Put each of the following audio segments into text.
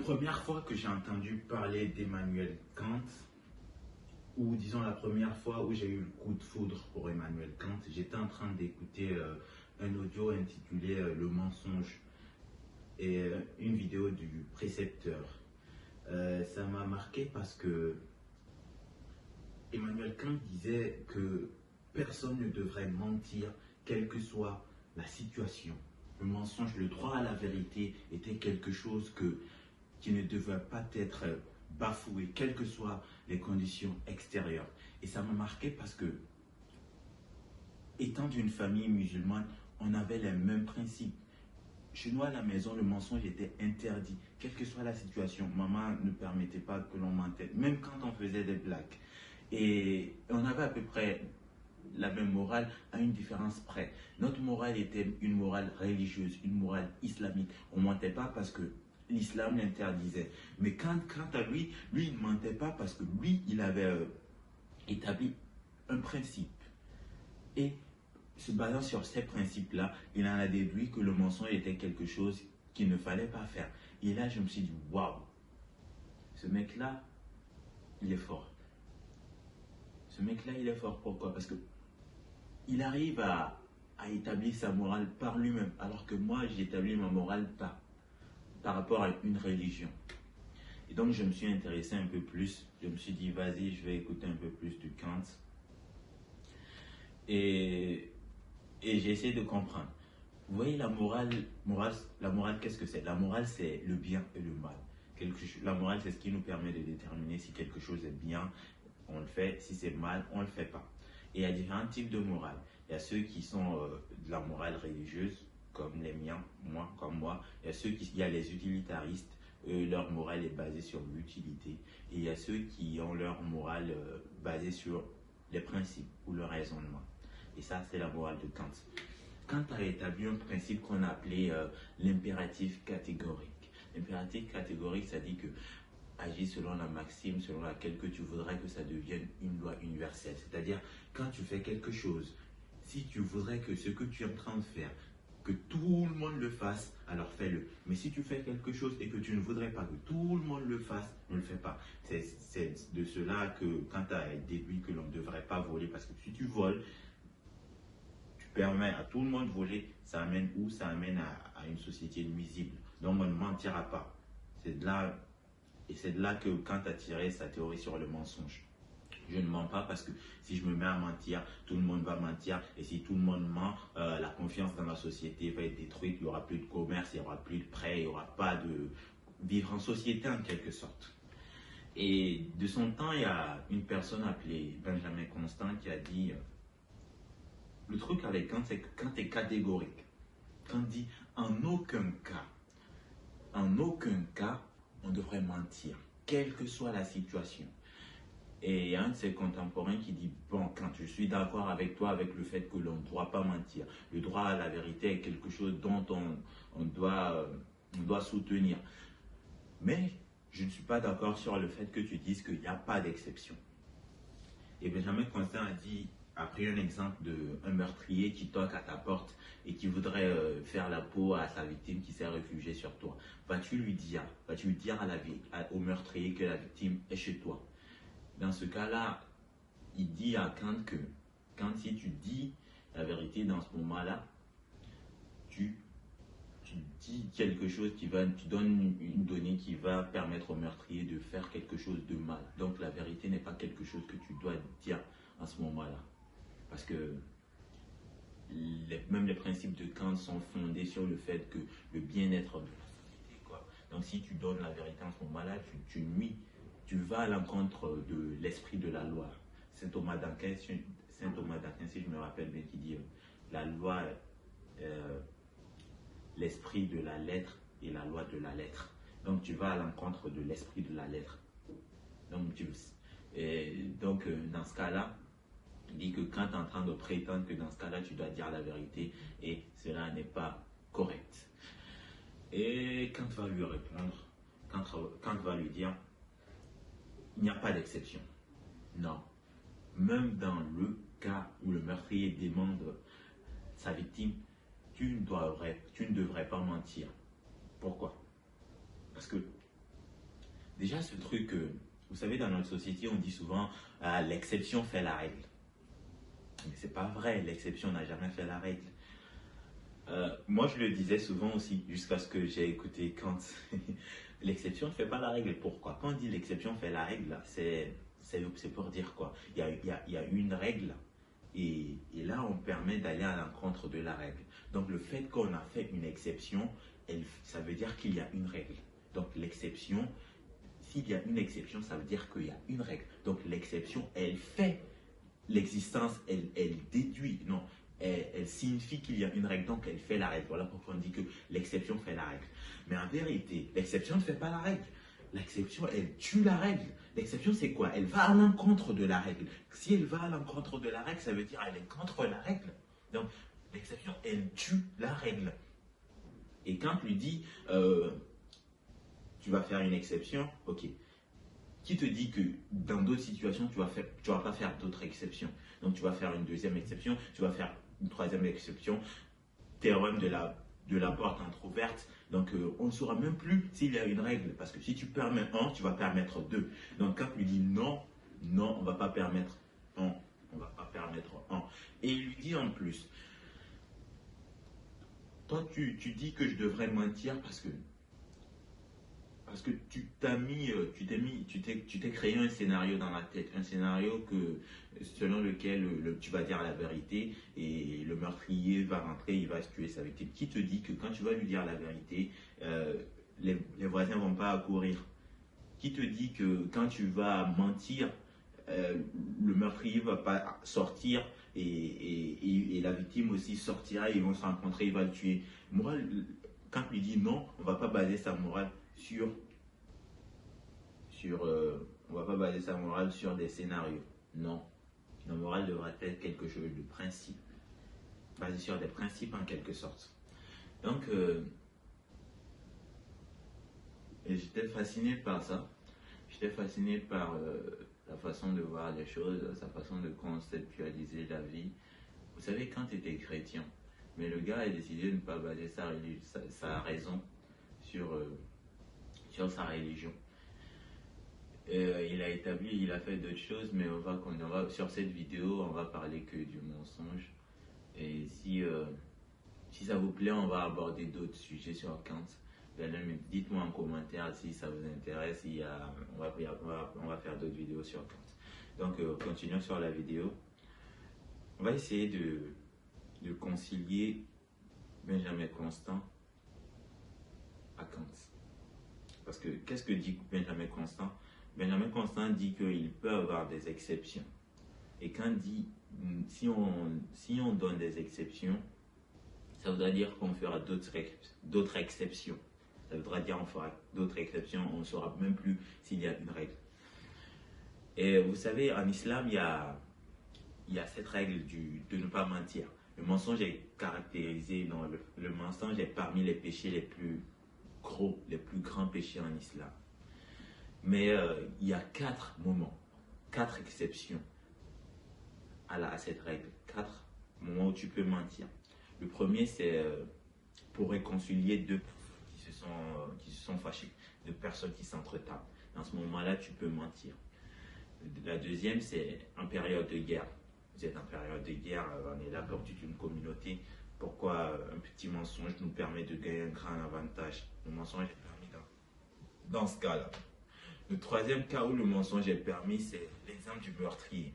première fois que j'ai entendu parler d'Emmanuel Kant, ou disons la première fois où j'ai eu le coup de foudre pour Emmanuel Kant, j'étais en train d'écouter un audio intitulé Le mensonge et une vidéo du précepteur. Ça m'a marqué parce que Emmanuel Kant disait que personne ne devrait mentir, quelle que soit la situation. Le mensonge, le droit à la vérité était quelque chose qui ne devait pas être bafoué, quelles que soient les conditions extérieures. Et ça m'a marqué parce que, étant d'une famille musulmane, on avait les mêmes principes. Chez nous à la maison, le mensonge était interdit, quelle que soit la situation. Maman ne permettait pas que l'on mentait, même quand on faisait des blagues. Et on avait à peu près la même morale, à une différence près. Notre morale était une morale religieuse, une morale islamique. On ne mentait pas parce que l'islam l'interdisait. Mais quant à lui, il ne mentait pas parce que lui, il avait établi un principe. Et se basant sur ces principes-là, il en a déduit que le mensonge était quelque chose qu'il ne fallait pas faire. Et là, je me suis dit, waouh, ce mec-là, il est fort. Ce mec-là, il est fort. Pourquoi? Parce que il arrive à établir sa morale par lui-même, alors que moi, j'établis ma morale par rapport à une religion. Et donc, je me suis intéressé un peu plus. Je me suis dit, vas-y, je vais écouter un peu plus du Kant. Et j'ai essayé de comprendre. Vous voyez, la morale, qu'est-ce que c'est? La morale, c'est le bien et le mal. La morale, c'est ce qui nous permet de déterminer si quelque chose est bien, on le fait. Si c'est mal, on ne le fait pas. Et il y a différents types de morale. Il y a ceux qui sont de la morale religieuse, comme les miens, comme moi. Il y a les utilitaristes, leur morale est basée sur l'utilité. Et il y a ceux qui ont leur morale basée sur les principes ou le raisonnement. Et ça, c'est la morale de Kant. Kant a établi un principe qu'on appelait l'impératif catégorique. L'impératif catégorique, ça dit que agis selon la maxime selon laquelle que tu voudrais que ça devienne une loi universelle. C'est-à-dire, quand tu fais quelque chose, si tu voudrais que ce que tu es en train de faire, que tout le monde le fasse, alors fais-le. Mais si tu fais quelque chose et que tu ne voudrais pas que tout le monde le fasse, ne le fais pas. C'est de cela que Kant a déduit que l'on ne devrait pas voler, parce que si tu voles, tu permets à tout le monde de voler, ça amène où? Ça amène à une société nuisible. Donc on ne mentira pas. C'est de là que Kant a tiré sa théorie sur le mensonge. Je ne mens pas parce que si je me mets à mentir, tout le monde va mentir. Et si tout le monde ment, la confiance dans la société va être détruite. Il n'y aura plus de commerce, il n'y aura plus de prêts, il n'y aura pas de vivre en société en quelque sorte. Et de son temps, il y a une personne appelée Benjamin Constant qui a dit le truc avec Kant, c'est que Kant est catégorique. Kant dit en aucun cas, on devrait mentir, quelle que soit la situation. Et il y a un de ses contemporains qui dit, bon, quand je suis d'accord avec toi avec le fait que l'on ne doit pas mentir, le droit à la vérité est quelque chose dont on doit soutenir. Mais je ne suis pas d'accord sur le fait que tu dises qu'il n'y a pas d'exception. Et Benjamin Constant a pris un exemple d'un meurtrier qui toque à ta porte et qui voudrait faire la peau à sa victime qui s'est réfugiée sur toi. Vas-tu dire au meurtrier que la victime est chez toi? Dans ce cas-là, il dit à Kant que si tu dis la vérité dans ce moment-là, tu dis quelque chose tu donnes une donnée qui va permettre au meurtrier de faire quelque chose de mal. Donc la vérité n'est pas quelque chose que tu dois dire à ce moment-là. Parce que même les principes de Kant sont fondés sur le fait que le bien-être de la société, quoi. Donc si tu donnes la vérité en ce moment-là, tu nuis. Tu vas à l'encontre de l'esprit de la loi. Saint Thomas d'Aquin, si je me rappelle bien, qui dit la loi, l'esprit de la lettre et la loi de la lettre. Donc tu vas à l'encontre de l'esprit de la lettre. Donc, dans ce cas-là, il dit que quand tu es en train de prétendre que dans ce cas-là, tu dois dire la vérité et cela n'est pas correct. Et Kant va lui répondre, Kant va lui dire, il n'y a pas d'exception. Non. Même dans le cas où le meurtrier demande sa victime, tu ne devrais pas mentir. Pourquoi? Parce que Déjà, ce truc, vous savez, dans notre société, on dit souvent ah, l'exception fait la règle. Mais c'est pas vrai, l'exception n'a jamais fait la règle. Moi, je le disais souvent aussi, jusqu'à ce que j'ai écouté Kant. L'exception ne fait pas la règle. Pourquoi? Quand on dit l'exception fait la règle, c'est pour dire quoi? Il y a une règle et là, on permet d'aller à l'encontre de la règle. Donc, le fait qu'on a fait une exception, ça veut dire qu'il y a une règle. Donc, l'exception, s'il y a une exception, ça veut dire qu'il y a une règle. Donc, l'exception, elle fait l'existence, elle déduit, non, elle signifie qu'il y a une règle, donc elle fait la règle. Voilà pourquoi on dit que l'exception fait la règle. Mais en vérité, l'exception ne fait pas la règle. L'exception, elle tue la règle. L'exception, c'est quoi? Elle va à l'encontre de la règle. Si elle va à l'encontre de la règle, ça veut dire qu'elle est contre la règle. Donc, l'exception, elle tue la règle. Et quand tu lui dis, tu vas faire une exception, ok. Qui te dit que dans d'autres situations, tu vas pas faire d'autres exceptions? Donc, tu vas faire une deuxième exception, tu vas faire une troisième exception. Théorème de la porte entrouverte. Donc, on ne saura même plus s'il y a une règle. Parce que si tu permets un, tu vas permettre deux. Donc, quand tu lui dis non, non, on ne va pas permettre un. On ne va pas permettre un. Et il lui dit en plus, toi, tu dis que je devrais mentir parce que tu t'es créé un scénario dans la tête, un scénario selon lequel tu vas dire la vérité et le meurtrier va rentrer, il va se tuer sa victime. Qui te dit que quand tu vas lui dire la vérité, les voisins vont pas accourir? Qui te dit que quand tu vas mentir, le meurtrier va pas sortir et la victime aussi sortira, ils vont se rencontrer, il va le tuer? Moi, quand tu lui dis non, on va pas baser sa morale on va pas baser sa morale sur des scénarios. Non. La morale devrait être quelque chose de principe, basé sur des principes en quelque sorte. Donc, j'étais fasciné par ça. J'étais fasciné par la façon de voir les choses, sa façon de conceptualiser la vie. Vous savez, quand tu étais chrétien, mais le gars a décidé de ne pas baser sa raison sur sa religion. Il a fait d'autres choses, mais sur cette vidéo, on va parler que du mensonge. Et si ça vous plaît, on va aborder d'autres sujets sur Kant. Dites-moi en commentaire si ça vous intéresse. On va faire d'autres vidéos sur Kant. Donc, continuons sur la vidéo. On va essayer de concilier Benjamin Constant à Kant. Parce que qu'est-ce que dit Benjamin Constant? Benjamin Constant dit qu'il peut y avoir des exceptions. Et quand il dit, si on donne des exceptions, ça voudra dire qu'on fera d'autres exceptions. Ça voudra dire qu'on fera d'autres exceptions, on ne saura même plus s'il y a une règle. Et vous savez, en islam, il y a cette règle de ne pas mentir. Le mensonge est caractérisé, non, le mensonge est parmi les péchés les plus grands péchés en islam. Mais il y a 4 moments, 4 exceptions à cette règle, 4 moments où tu peux mentir. Le premier, c'est pour réconcilier deux qui se sont fâchés, deux personnes qui s'entretapent. Dans ce moment-là, tu peux mentir. La deuxième, c'est en période de guerre. Vous êtes en période de guerre, on est là pour toute une communauté. Pourquoi un petit mensonge nous permet de gagner un grand avantage? Le mensonge est permis dans ce cas-là. Le troisième cas où le mensonge est permis, c'est l'exemple du meurtrier.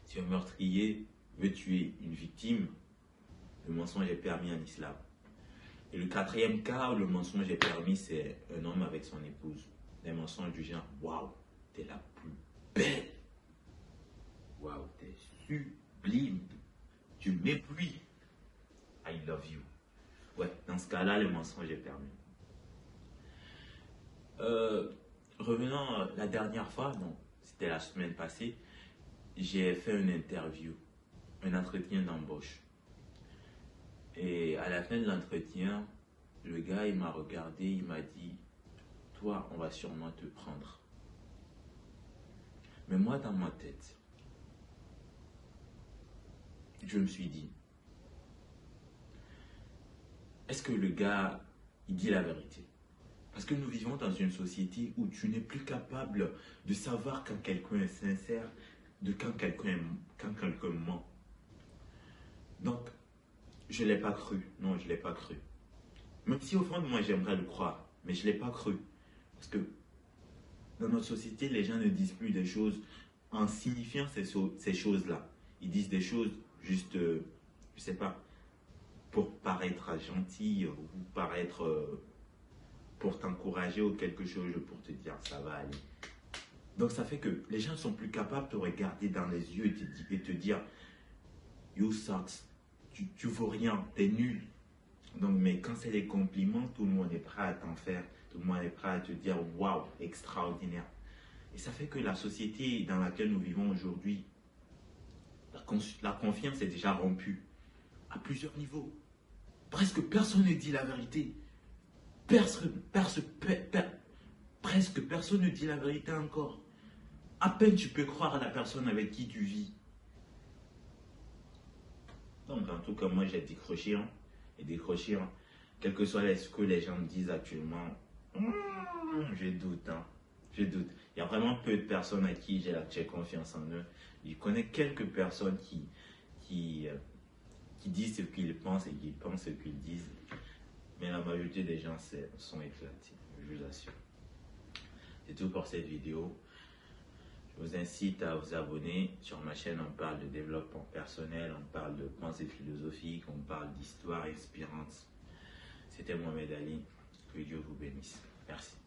Si un meurtrier veut tuer une victime, le mensonge est permis en islam. Et le quatrième cas où le mensonge est permis, c'est un homme avec son épouse. Des mensonges du genre, waouh, t'es la plus belle. Waouh, t'es sublime. Tu m'éblouis. I love you. Ouais, dans ce cas-là, le mensonge est permis. Revenons la dernière fois, c'était la semaine passée, j'ai fait une interview, un entretien d'embauche. Et à la fin de l'entretien, le gars, il m'a regardé, il m'a dit, toi, on va sûrement te prendre. Mais moi, dans ma tête, je me suis dit, est-ce que le gars, il dit la vérité? Parce que nous vivons dans une société où tu n'es plus capable de savoir quand quelqu'un est sincère, de quand quelqu'un ment. Donc, je ne l'ai pas cru. Non, je ne l'ai pas cru. Même si au fond de moi, j'aimerais le croire. Mais je ne l'ai pas cru. Parce que dans notre société, les gens ne disent plus des choses en signifiant ces choses-là. Ils disent des choses juste, je ne sais pas, pour paraître gentil ou paraître, pour t'encourager ou quelque chose, pour te dire ça va aller. Donc ça fait que les gens ne sont plus capables de te regarder dans les yeux et te dire you sucks, tu vaux rien, t'es nul. Donc, mais quand c'est les compliments, tout le monde est prêt à t'en faire, tout le monde est prêt à te dire waouh, extraordinaire. Et ça fait que la société dans laquelle nous vivons aujourd'hui, la confiance est déjà rompue à plusieurs niveaux. Presque personne ne dit la vérité. Presque personne ne dit la vérité encore. À peine tu peux croire à la personne avec qui tu vis. Donc, en tout cas, moi, j'ai décroché. Et décroché. Quel que soit ce que les gens me disent actuellement, je doute. Je doute. Il y a vraiment peu de personnes à qui j'ai confiance en eux. Je connais quelques personnes qui disent ce qu'ils pensent et qui pensent ce qu'ils disent. Mais la majorité des gens sont éclatés, je vous assure. C'est tout pour cette vidéo. Je vous incite à vous abonner. Sur ma chaîne, on parle de développement personnel, on parle de pensée philosophique, on parle d'histoire inspirante. C'était Mohamed Ali. Que Dieu vous bénisse. Merci.